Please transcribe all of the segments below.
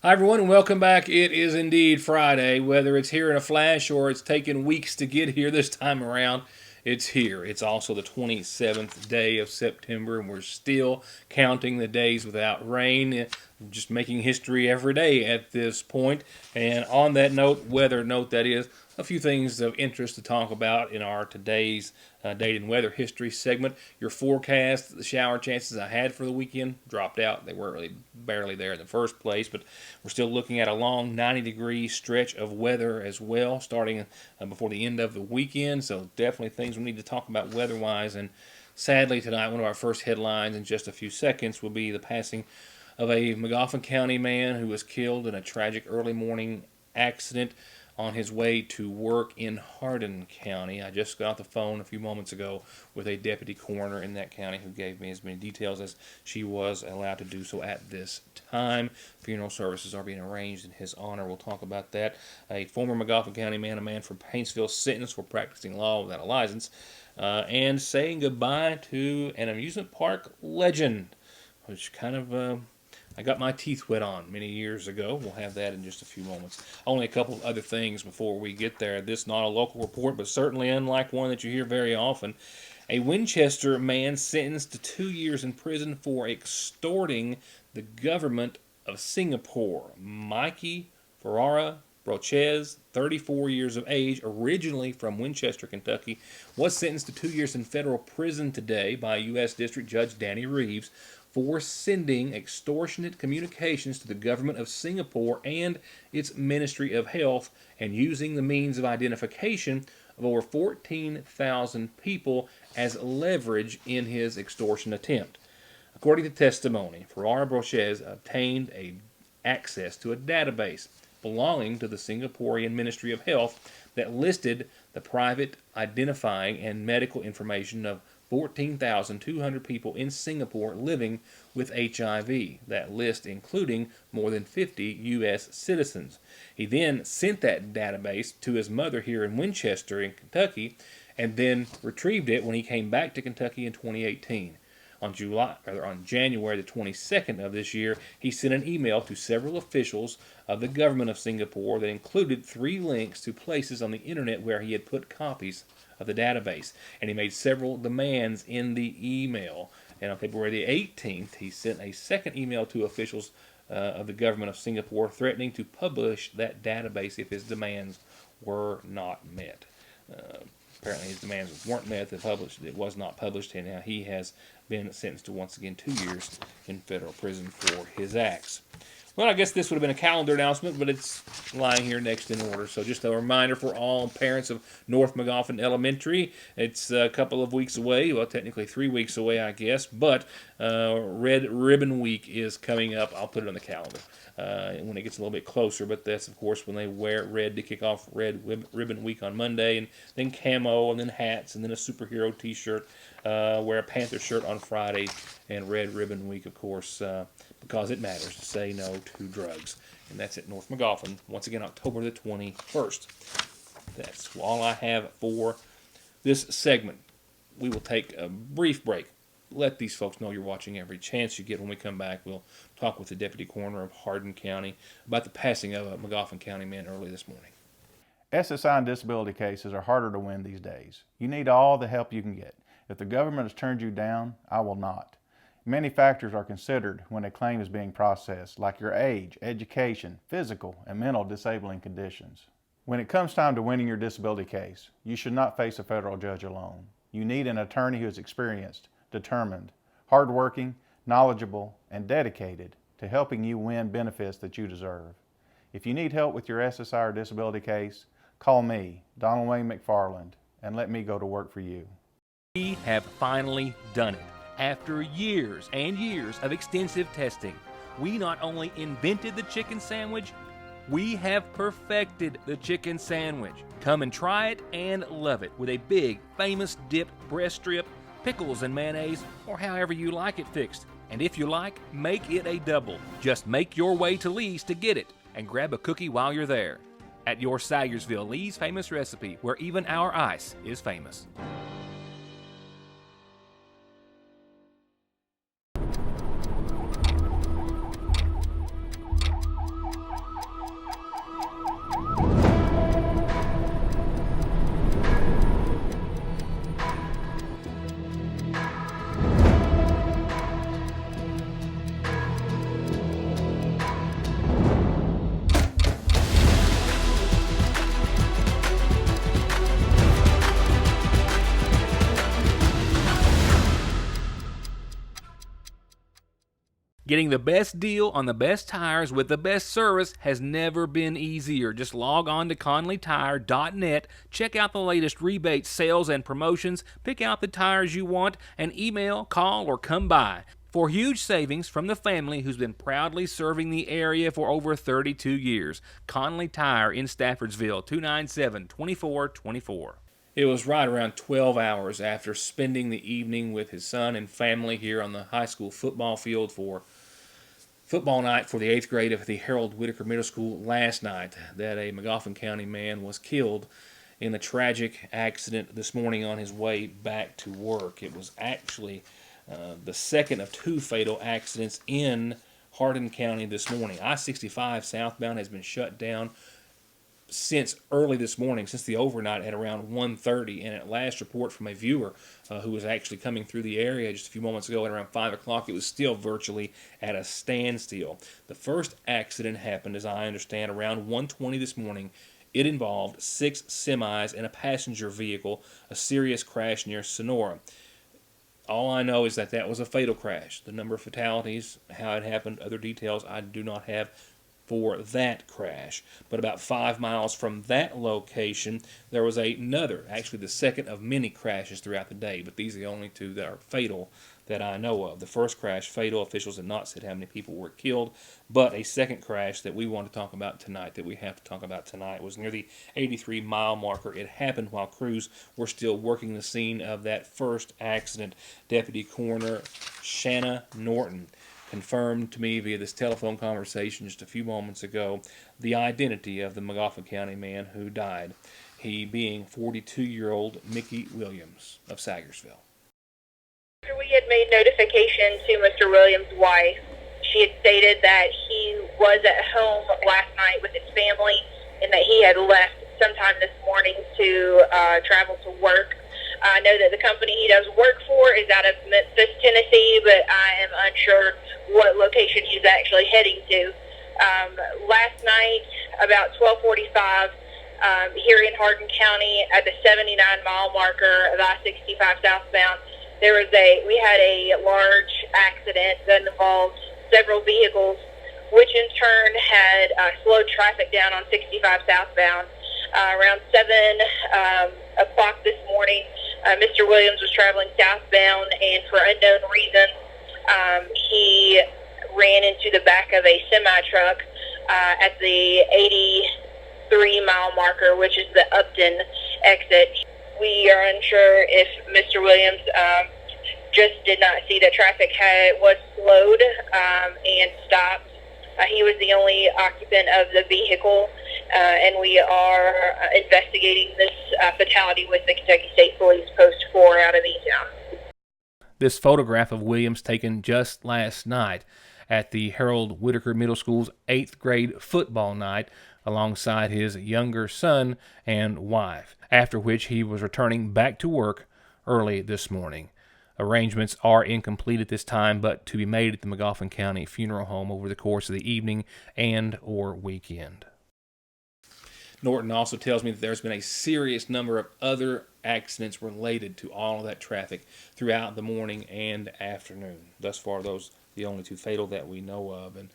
Hi, everyone, and welcome back. It is indeed Friday. Whether it's here in a flash or it's taken weeks to get here this time around, it's here. It's also the 27th day of September, and we're still counting the days without rain. Just making history every day at this point. And on that note, weather note that is, a few things of interest to talk about in our today's date and weather history segment. Your forecast, the shower chances I had for the weekend dropped out. They weren't really barely there in the first place, but we're still looking at a long 90-degree stretch of weather as well, starting before the end of the weekend. So definitely things we need to talk about weather-wise. And sadly tonight, one of our first headlines in just a few seconds will be the passing of a Magoffin County man who was killed in a tragic early morning accident on his way to work in Hardin County. I just got off the phone a few moments ago with a deputy coroner in that county who gave me as many details as she was allowed to do so at this time. Funeral services are being arranged in his honor. We'll talk about that. A former Magoffin County man, a man from Paintsville, sentenced for practicing law without a license, and saying goodbye to an amusement park legend, which kind of I got my teeth wet on many years ago. We'll have that in just a few moments. Only a couple of other things before we get there. This not a local report, but certainly unlike one that you hear very often. A Winchester man sentenced to 2 years in prison for extorting the government of Singapore. Mikey Ferrara Brochez, 34 years of age, originally from Winchester, Kentucky, was sentenced to 2 years in federal prison today by U.S. District Judge Danny Reeves for sending extortionate communications to the government of Singapore and its Ministry of Health and using the means of identification of over 14,000 people as leverage in his extortion attempt. According to testimony, Ferrara Brochez obtained access to a database belonging to the Singaporean Ministry of Health that listed the private identifying and medical information of 14,200 people in Singapore living with HIV, that list including more than 50 U.S. citizens. He then sent that database to his mother here in Winchester in Kentucky and then retrieved it when he came back to Kentucky in 2018. On January the 22nd of this year, he sent an email to several officials of the government of Singapore that included 3 links to places on the internet where he had put copies of the database. And he made several demands in the email. And on February the 18th, he sent a second email to officials of the government of Singapore threatening to publish that database if his demands were not met. Apparently his demands weren't met. It was not published, and now he has been sentenced to once again 2 years in federal prison for his acts. Well, I guess this would have been a calendar announcement, but it's lying here next in order. So just a reminder for all parents of North Magoffin Elementary. It's a couple of weeks away. Well, technically 3 weeks away, I guess. But Red Ribbon Week is coming up. I'll put it on the calendar when it gets a little bit closer. But that's, of course, when they wear red to kick off Red Ribbon Week on Monday. And then camo, and then hats, and then a superhero T-shirt. Wear a Panther shirt on Friday. And Red Ribbon Week, of course, because it matters to say no to drugs. And that's at North Magoffin, once again, October the 21st. That's all I have for this segment. We will take a brief break. Let these folks know you're watching every chance you get. When we come back, we'll talk with the deputy coroner of Hardin County about the passing of a Magoffin County man early this morning. SSI and disability cases are harder to win these days. You need all the help you can get. If the government has turned you down, I will not. Many factors are considered when a claim is being processed, like your age, education, physical, and mental disabling conditions. When it comes time to winning your disability case, you should not face a federal judge alone. You need an attorney who is experienced, determined, hardworking, knowledgeable, and dedicated to helping you win benefits that you deserve. If you need help with your SSI or disability case, call me, Donald Wayne McFarland, and let me go to work for you. We have finally done it. After years and years of extensive testing, we not only invented the chicken sandwich, we have perfected the chicken sandwich. Come and try it and love it with a big, famous dipped breast strip, pickles and mayonnaise, or however you like it fixed. And if you like, make it a double. Just make your way to Lee's to get it and grab a cookie while you're there. At your Sayersville, Lee's famous recipe, where even our ice is famous. Getting the best deal on the best tires with the best service has never been easier. Just log on to ConleyTire.net, check out the latest rebates, sales, and promotions, pick out the tires you want, and email, call, or come by. For huge savings from the family who's been proudly serving the area for over 32 years. Conley Tire in Staffordsville, 297-2424. It was right around 12 hours after spending the evening with his son and family here on the high school football field for football night for the 8th grade of the Harold Whitaker Middle School last night that a Magoffin County man was killed in a tragic accident this morning on his way back to work. It was actually the second of two fatal accidents in Hardin County this morning. I-65 southbound has been shut down since early this morning, since the overnight at around 1:30, and at last report from a viewer who was actually coming through the area just a few moments ago at around 5 o'clock, it was still virtually at a standstill. The first accident happened, as I understand, around 1:20 this morning. It involved 6 semis and a passenger vehicle, a serious crash near Sonora. All I know is that that was a fatal crash. The number of fatalities, how it happened, other details I do not have for that crash. But about 5 miles from that location, there was another, actually the second of many crashes throughout the day, but these are the only two that are fatal that I know of. The first crash, fatal. Officials had not said how many people were killed, but a second crash that we want to talk about tonight, that we have to talk about tonight, was near the 83-mile marker. It happened while crews were still working the scene of that first accident. Deputy Coroner Shanna Norton confirmed to me via this telephone conversation just a few moments ago the identity of the Magoffin County man who died, he being 42-year-old Mickey Williams of Sagersville. We had made notification to Mr. Williams' wife. She had stated that he was at home last night with his family and that he had left sometime this morning to travel to work. I know that the company he does work for is out of Memphis, Tennessee, but I am unsure what location he's actually heading to. Last night, about 12:45, here in Hardin County, at the 79-mile marker of I-65 southbound, we had a large accident that involved several vehicles, which in turn had slowed traffic down on 65 southbound. Around 7 o'clock this morning, Mr. Williams was traveling southbound, and for unknown reasons, he ran into the back of a semi-truck at the 83-mile marker, which is the Upton exit. We are unsure if Mr. Williams just did not see that traffic was slowed and stopped. He was the only occupant of the vehicle, and we are investigating this fatality with the Kentucky State Police Post 4 out of E-Town. This photograph of Williams taken just last night at the Harold Whitaker Middle School's 8th grade football night alongside his younger son and wife, after which he was returning back to work early this morning. Arrangements are incomplete at this time, but to be made at the Magoffin County Funeral Home over the course of the evening and or weekend. Norton also tells me that there's been a serious number of other accidents related to all of that traffic throughout the morning and afternoon. Thus far, those the only two fatal that we know of. And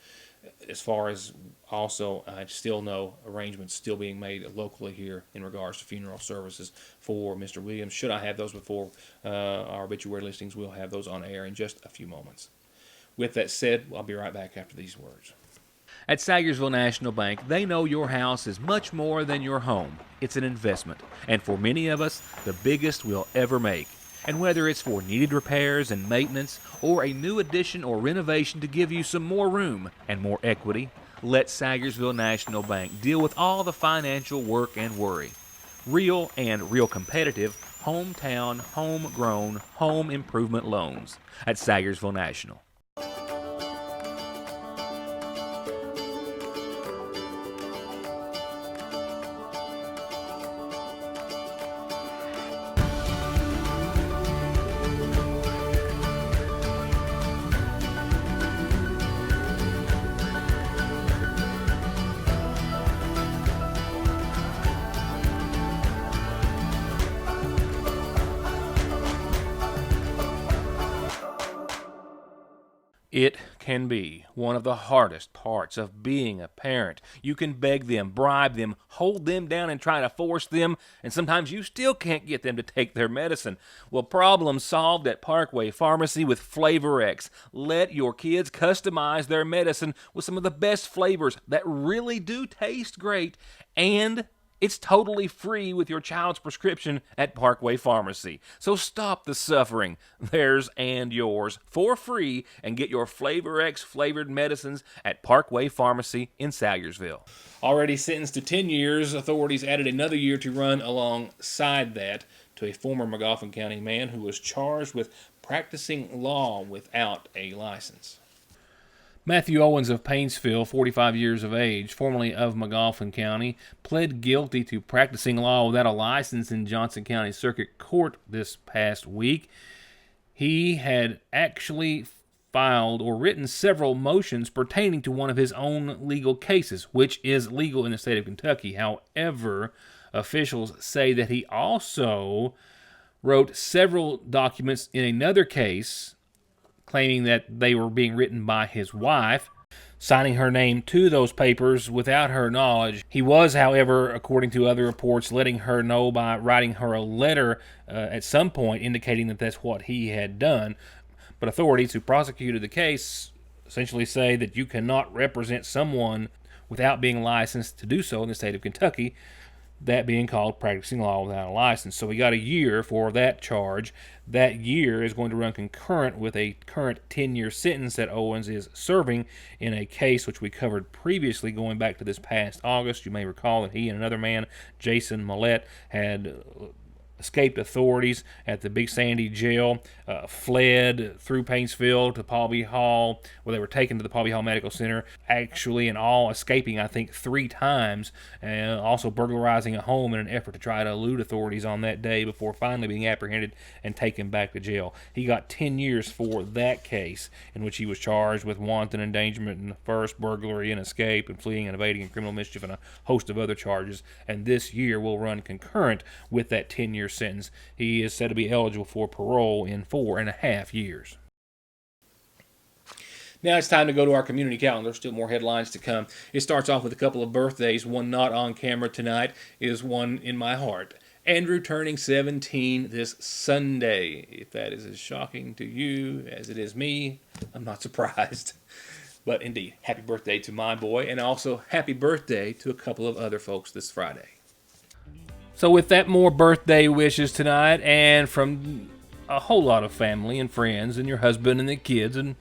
as far as also, I still know arrangements still being made locally here in regards to funeral services for Mr. Williams. Should I have those before our obituary listings, we'll have those on air in just a few moments. With that said, I'll be right back after these words. At Sagersville National Bank, they know your house is much more than your home. It's an investment, and for many of us, the biggest we'll ever make. And whether it's for needed repairs and maintenance, or a new addition or renovation to give you some more room and more equity, let Sagersville National Bank deal with all the financial work and worry. Real and real competitive, hometown, homegrown, home improvement loans at Sagersville National. It can be one of the hardest parts of being a parent. You can beg them, bribe them, hold them down and try to force them, and sometimes you still can't get them to take their medicine. Well, problem solved at Parkway Pharmacy with Flavor X. Let your kids customize their medicine with some of the best flavors that really do taste great, and it's totally free with your child's prescription at Parkway Pharmacy. So stop the suffering, theirs and yours, for free, and get your Flavor X flavored medicines at Parkway Pharmacy in Salyersville. Already sentenced to 10 years, authorities added another year to run alongside that to a former Magoffin County man who was charged with practicing law without a license. Matthew Owens of Painesville, 45 years of age, formerly of Magoffin County, pled guilty to practicing law without a license in Johnson County Circuit Court this past week. He had actually filed or written several motions pertaining to one of his own legal cases, which is legal in the state of Kentucky. However, officials say that he also wrote several documents in another case claiming that they were being written by his wife, signing her name to those papers without her knowledge. He was, however, according to other reports, letting her know by writing her a letter at some point indicating that that's what he had done. But authorities who prosecuted the case essentially say that you cannot represent someone without being licensed to do so in the state of Kentucky, that being called practicing law without a license. So we got a year for that charge. That year is going to run concurrent with a current 10-year sentence that Owens is serving in a case which we covered previously going back to this past August. You may recall that he and another man, Jason Millette, had escaped authorities at the Big Sandy jail, fled through Painesville to Paulby Hall, where they were taken to the Paulby Hall Medical Center, actually in all escaping, I think, 3 times, and also burglarizing a home in an effort to try to elude authorities on that day before finally being apprehended and taken back to jail. He got 10 years for that case, in which he was charged with wanton endangerment and first burglary and escape and fleeing and evading and criminal mischief and a host of other charges, and this year will run concurrent with that 10-year sentence. He is said to be eligible for parole in 4.5 years. Now it's time to go to our community calendar. Still more headlines to come. It starts off with a couple of birthdays. One not on camera tonight is one in my heart. Andrew turning 17 this Sunday. If that is as shocking to you as it is me, I'm not surprised. But indeed, happy birthday to my boy, and also happy birthday to a couple of other folks this Friday. So with that, more birthday wishes tonight, and from a whole lot of family and friends and your husband and the kids and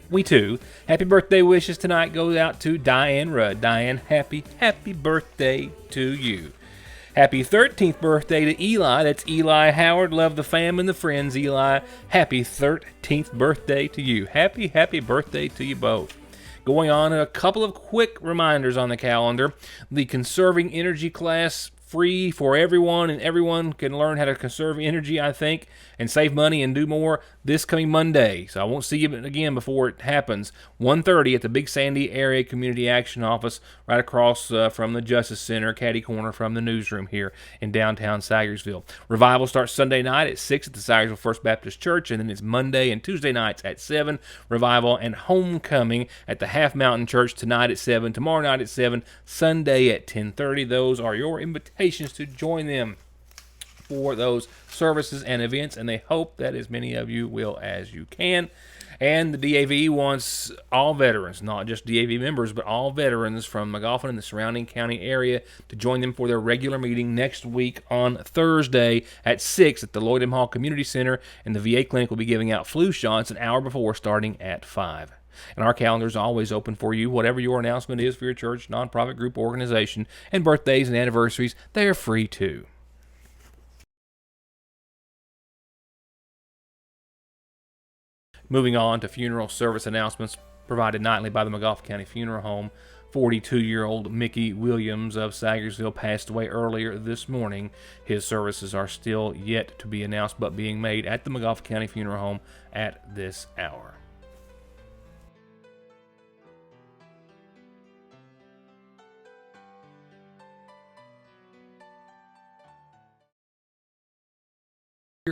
we too. Happy birthday wishes tonight goes out to Diane Rudd. Diane, happy birthday to you. Happy 13th birthday to Eli. That's Eli Howard. Love the fam and the friends, Eli. Happy 13th birthday to you. Happy birthday to you both. Going on, a couple of quick reminders on the calendar. The Conserving Energy class, free for everyone, and everyone can learn how to conserve energy, I think, and save money and do more this coming Monday. So I won't see you again before it happens. 1:30 at the Big Sandy Area Community Action Office, right across from the Justice Center, catty corner from the newsroom here in downtown Salyersville. Revival starts Sunday night at 6 at the Salyersville First Baptist Church, and then it's Monday and Tuesday nights at 7. Revival and Homecoming at the Half Mountain Church tonight at 7, tomorrow night at 7, Sunday at 10:30. Those are your invitations to join them for those services and events, and they hope that as many of you will as you can. And the DAV wants all veterans, not just DAV members, but all veterans from Magoffin and the surrounding county area to join them for their regular meeting next week on Thursday at 6 at the Lloyd M. Hall Community Center, and the VA clinic will be giving out flu shots an hour before, starting at 5. And our calendar is always open for you, whatever your announcement is for your church, nonprofit group, organization, and birthdays and anniversaries, they're free too. Moving on to funeral service announcements provided nightly by the Magoffin County Funeral Home. 42-year-old Mickey Williams of Salyersville passed away earlier this morning. His services are still yet to be announced, but being made at the Magoffin County Funeral Home at this hour.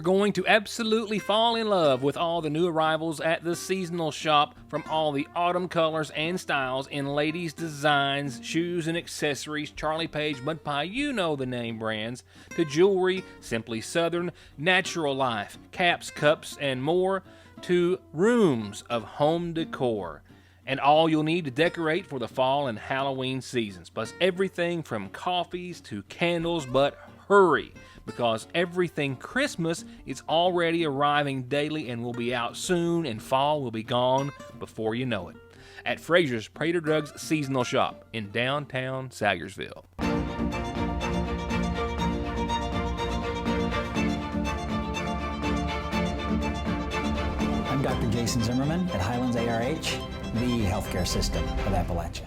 You're going to absolutely fall in love with all the new arrivals at the seasonal shop, from all the autumn colors and styles in ladies' designs, shoes and accessories, Charlie Page, Mud Pie, you know the name brands, to jewelry, Simply Southern, Natural Life, caps, cups, and more, to rooms of home decor. And all you'll need to decorate for the fall and Halloween seasons, plus everything from coffees to candles. But hurry, because everything Christmas is already arriving daily and will be out soon, and fall will be gone before you know it. At Fraser's Prater Drugs Seasonal Shop in downtown Sayersville. I'm Dr. Jason Zimmerman at Highlands ARH, the healthcare system of Appalachia.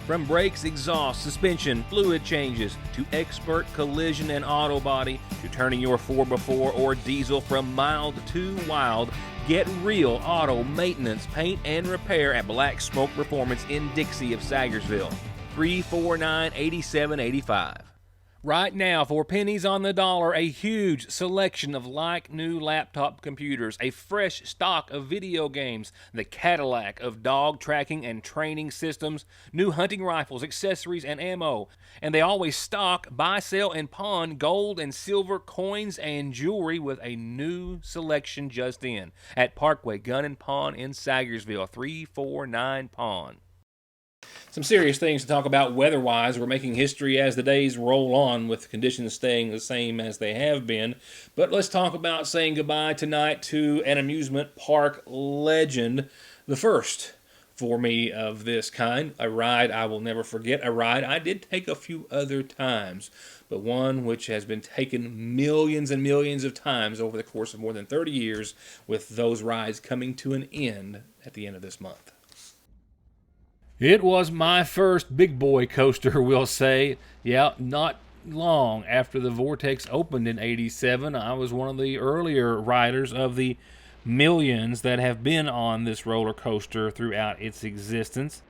From brakes, exhaust, suspension, fluid changes, to expert collision and auto body, to turning your 4x4 or diesel from mild to wild, get real auto maintenance, paint, and repair at Black Smoke Performance in Dixie of Sayersville. 349-8785. Right now, for pennies on the dollar, a huge selection of like-new laptop computers, a fresh stock of video games, the Cadillac of dog tracking and training systems, new hunting rifles, accessories, and ammo. And they always stock, buy, sell, and pawn gold and silver coins and jewelry with a new selection just in at Parkway Gun and Pawn in Sayersville, 349 Pawn. Some serious things to talk about weather-wise. We're making history as the days roll on, with conditions staying the same as they have been. But let's talk about saying goodbye tonight to an amusement park legend, the first for me of this kind, a ride I will never forget, a ride I did take a few other times, but one which has been taken millions and millions of times over the course of more than 30 years, with those rides coming to an end at the end of this month. It was my first big boy coaster, we'll say. Yeah, not long after the Vortex opened in '87. I was one of the earlier riders of the millions that have been on this roller coaster throughout its existence.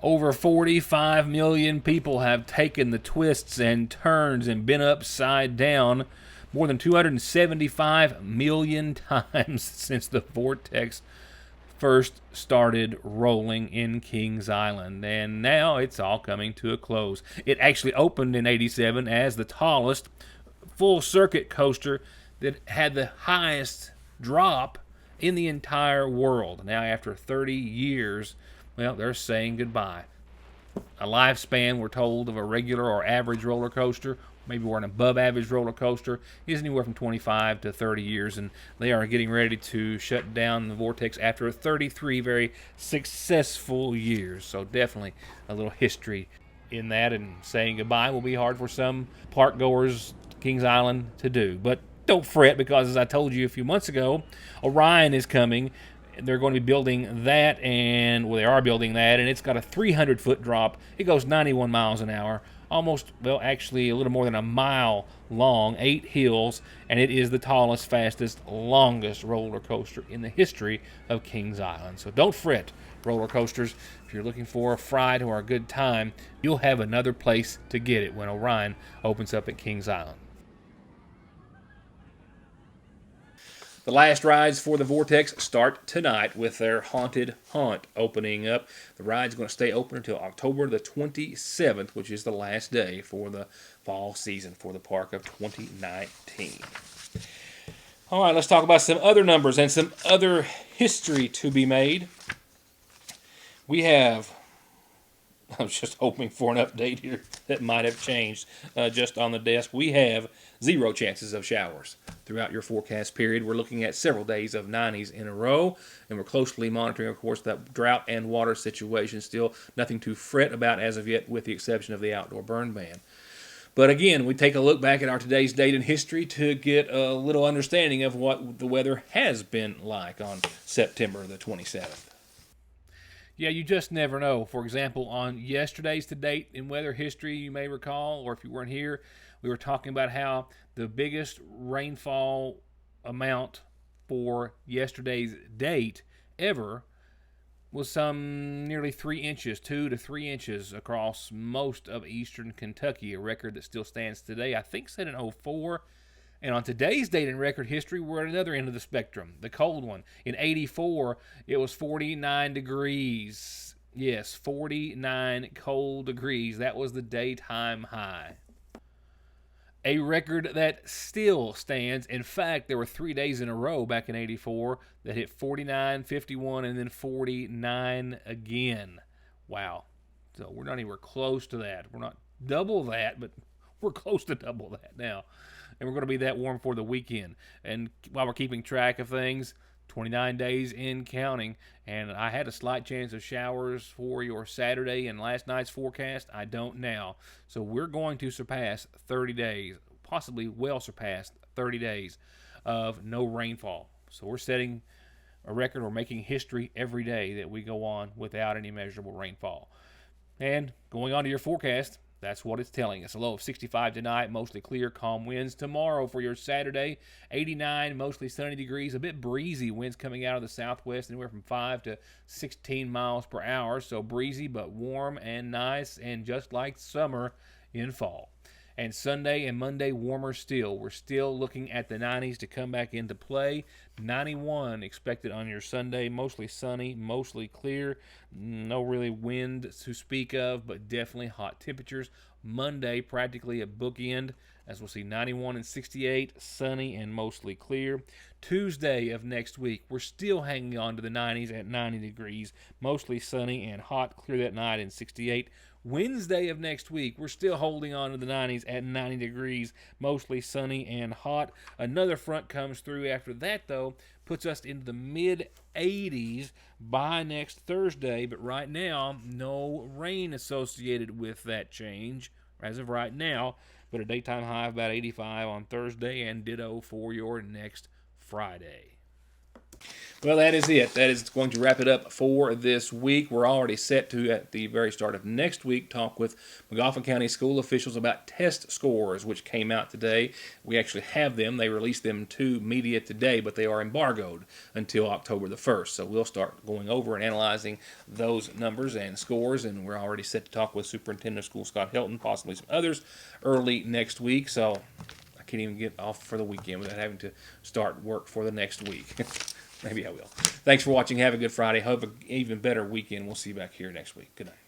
Over 45 million people have taken the twists and turns and been upside down more than 275 million times since the Vortex first started rolling in Kings Island, and now it's all coming to a close. It actually opened in '87 as the tallest full circuit coaster that had the highest drop in the entire world. Now, after 30 years, well, they're saying goodbye. A lifespan, we're told, of a regular or average roller coaster, maybe we're an above average roller coaster, is anywhere from 25 to 30 years, and they are getting ready to shut down the Vortex after 33 very successful years. So definitely a little history in that, and saying goodbye will be hard for some park goers to Kings Island to do. But don't fret, because as I told you a few months ago, Orion is coming. They're going to be building that, and well, they are building that, and it's got a 300-foot drop. It goes 91 miles an hour. Almost, well, actually a little more than a mile long, 8 hills, and it is the tallest, fastest, longest roller coaster in the history of Kings Island. So don't fret, roller coasters. If you're looking for a fright or a good time, you'll have another place to get it when Orion opens up at Kings Island. The last rides for the Vortex start tonight with their Haunted Haunt opening up. The ride's going to stay open until October the 27th, which is the last day for the fall season for the park of 2019. All right, let's talk about some other numbers and some other history to be made. We have, I was just hoping for an update here that might have changed just on the desk. We have 0 chances of showers throughout your forecast period. We're looking at several days of 90s in a row, and we're closely monitoring, of course, that drought and water situation. Still nothing to fret about as of yet, with the exception of the outdoor burn ban. But again, we take a look back at our today's date in history to get a little understanding of what the weather has been like on September the 27th. Yeah, you just never know. For example, on yesterday's to date in weather history, you may recall, or if you weren't here, we were talking about how the biggest rainfall amount for yesterday's date ever was some nearly 3 inches, 2 to 3 inches across most of eastern Kentucky, a record that still stands today. I think set in '04, And on today's date in record history, we're at another end of the spectrum, the cold one. In 84, it was 49 degrees. Yes, 49 cold degrees. That was the daytime high. A record that still stands. In fact, there were 3 days in a row back in 84 that hit 49, 51, and then 49 again. Wow. So we're not anywhere close to that. We're not double that, but we're close to double that now. And we're going to be that warm for the weekend. And while we're keeping track of things, 29 days in counting. And I had a slight chance of showers for your Saturday and last night's forecast. I don't now. So we're going to surpass 30 days, possibly well surpass 30 days of no rainfall. So we're setting a record. We're making history every day that we go on without any measurable rainfall. And going on to your forecast, that's what it's telling us. A low of 65 tonight, mostly clear, calm winds. Tomorrow for your Saturday, 89, mostly sunny degrees, a bit breezy. Winds coming out of the southwest, anywhere from 5 to 16 miles per hour. So breezy, but warm and nice, and just like summer in fall. And Sunday and Monday, warmer still. We're still looking at the 90s to come back into play. 91 expected on your Sunday. Mostly sunny, mostly clear. No really wind to speak of, but definitely hot temperatures. Monday, practically a bookend, as we'll see 91 and 68, sunny and mostly clear. Tuesday of next week, we're still hanging on to the 90s at 90 degrees. Mostly sunny and hot, clear that night and 68. Wednesday of next week, we're still holding on to the 90s at 90 degrees, mostly sunny and hot. Another front comes through after that, though, puts us into the mid-80s by next Thursday. But right now, no rain associated with that change as of right now. But a daytime high of about 85 on Thursday, and ditto for your next Friday. Well, that is it. That is going to wrap it up for this week. We're already set to, at the very start of next week, talk with McGoffin County school officials about test scores, which came out today. We actually have them. They released them to media today, but they are embargoed until October the 1st. So we'll start going over and analyzing those numbers and scores, and we're already set to talk with Superintendent of Schools Scott Helton, possibly some others, early next week. So I can't even get off for the weekend without having to start work for the next week. Maybe I will. Thanks for watching. Have a good Friday. Hope an even better weekend. We'll see you back here next week. Good night.